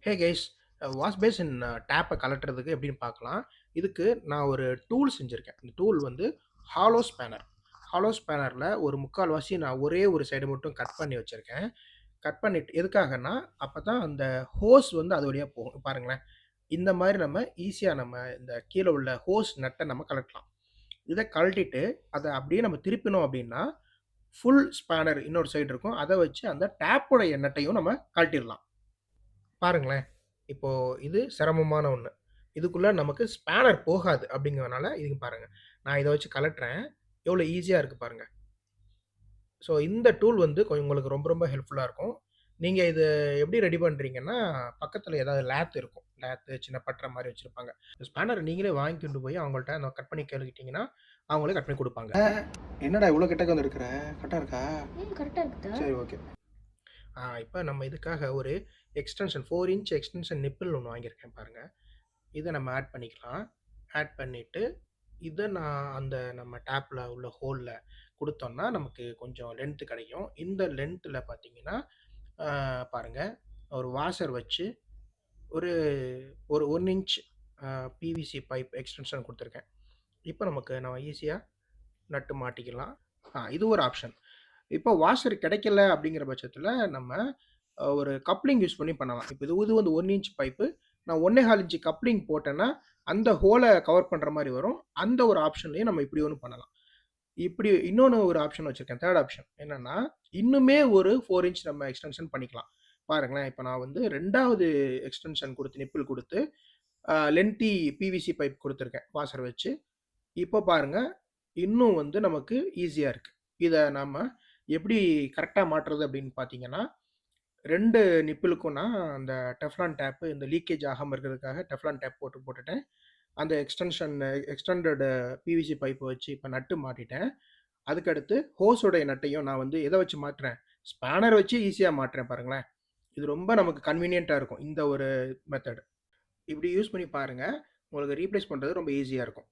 Hey guys, wash basin டேப்ப கழட்டுறதுக்கு எப்படின்னு பார்க்கலாம். இதுக்கு நான் ஒரு டூல் செஞ்சிருக்கேன். இந்த டூல் வந்து ஹாலோ ஸ்பேனர். ஹாலோ ஸ்பேனர்ல ஒரு 3/4 நான் ஒரே ஒரு சைடு மட்டும் கட் பண்ணி வச்சிருக்கேன். கட் பண்ணிட்டு எதுக்காகன்னா, அப்பதான் அந்த ஹோஸ் வந்து அது வழியா போகும். பாருங்களேன். இந்த மாரி நம்ம ஈஸியா நம்ம இந்த கீழ உள்ள ஹோஸ் நட்ட நம்ம கழட்டலாம். இத கழட்டிட்டு, அத அப்படியே நம்ம திருப்பினோம் அப்படின்னா, ஃபுல் ஸ்பேனர் இன்னொரு சைடு இருக்கும். அத வச்சு அந்த டேப்போட நட்டையும் நம்ம கழட்டிறலாம். பாருங்களேன். இப்போ இது சிரமமான ஒண்ணு. இதுக்குள்ள நமக்கு ஸ்பேனர் போகாது அப்படிங்கிறதுனால இங்க பாருங்க. நான் இத வச்சு கழட்டுறேன். எவ்வளோ ஈஸியா இருக்கு பாருங்க. ஸோ இந்த டூல் வந்து கொஞ்சம் உங்களுக்கு ரொம்ப ரொம்ப ஹெல்ப்ஃபுல்லா இருக்கும். நீங்க இத எப்படி ரெடி பண்றீங்கன்னா, பக்கத்துல ஏதாவது லேத் இருக்கும். லேத்து, சின்ன பட்ற மாரி வச்சிருப்பாங்க. ஸ்பேனர் நீங்களே வாங்கி கொண்டு போய் அவங்கள்ட்ட அந்த கட் பண்ணி கேட்டுக்கிட்டீங்கன்னா, அவங்களே கட் பண்ணி குடுப்பாங்க. என்னடா இவ்ளோ கிட்டக்க வந்துருக்குற? கரெக்ட்டா இருக்கா? கரெக்ட்டா இருக்குதா? சரி, ஓகே. இப்ப நம்ம இதுக்காக ஒரு எக்ஸ்டென்ஷன் 4 இன்ச் எக்ஸ்டென்ஷன் நிப்பில் ஒண்ணு வாங்கியிருக்கேன் பாருங்க. இத நம்ம ஆட் பண்ணிக்கலாம். ஆட் பண்ணிட்டு, இத நான் அந்த நம்ம டேப்ல உள்ள ஹோல்ல குடுத்தோம்னா, நமக்கு கொஞ்சம் லென்த் கிடைக்கும். இந்த லென்த்ல பார்த்தீங்கன்னா, அ பாருங்க, ஒரு வாஷர் வச்சு ஒரு ஒரு 1 இன்ச் அ பிவிசி பைப் எக்ஸ்டென்ஷன் குடுத்துருக்கேன். இப்ப நமக்கு நம்ம ஈஸியா நட்டு மாட்டிக்கலாம். இது ஒரு ஆப்ஷன். இப்போ வாஷர் கிடைக்கல அப்படிங்கிற பட்சத்தில நம்ம ஒரு கப்ளிங் யூஸ் பண்ணி பண்ணலாம். இப்ப இது இது வந்து 1 இன்ச் பைப்பு. நான் 1 1/4 இன்ச் கப்ளிங் போட்டேன்னா, அந்த ஹோல கவர் பண்ற மாரி வரும். அந்த ஒரு ஆப்ஷன்லயும் நம்ம இப்படி ஒண்ணு பண்ணலாம். இப்படி இன்னொன்னு ஒரு ஆப்ஷன் வச்சிருக்கேன். 3 ஆப்ஷன். என்னன்னா, இன்னுமே ஒரு 4 இன்ச் நம்ம எக்ஸ்டென்ஷன் பண்ணிக்கலாம். பாருங்களேன், இப்ப நான் வந்து 2வது எக்ஸ்டென்ஷன் குடுத்து நிப்பில் குடுத்து, லென்த்தி பிவிசி பைப் குடுத்துருக்கேன். வாஷர் வச்சு. இப்போ பாருங்க, இன்னும் வந்து நமக்கு ஈஸியா இருக்கு. இத நம்ம எப்படி கரெக்ட்டா மாட்டுறது அப்படின்னு பார்த்தீங்கன்னா, 2 நிப்பிலுக்கும் நான் அந்த டெஃப்ளான் டேப் இந்த லீக்கேஜ் ஆகாம இருக்கிறதுக்காக டெஃப்ளான் டேப் போட்டுட்டேன். அந்த எக்ஸ்டெண்டட் பிவிசி பைப் வச்சு இப்ப நட்டு மாட்டிட்டேன். அதுக்கடுத்து ஹோஸோடைய நட்டையும் நான் வந்து எத வச்சு மாட்டுறேன்? ஸ்பேனர் வச்சு ஈஸியா மாட்டுறேன் பாருங்களேன். இது ரொம்ப நமக்கு கன்வீனியன்ட்டா இருக்கும். இந்த ஒரு மெத்தட். இப்படி யூஸ் பண்ணி பாருங்க. உங்களுக்கு ரீப்ளேஸ் பண்றது ரொம்ப ஈஸியா இருக்கும்.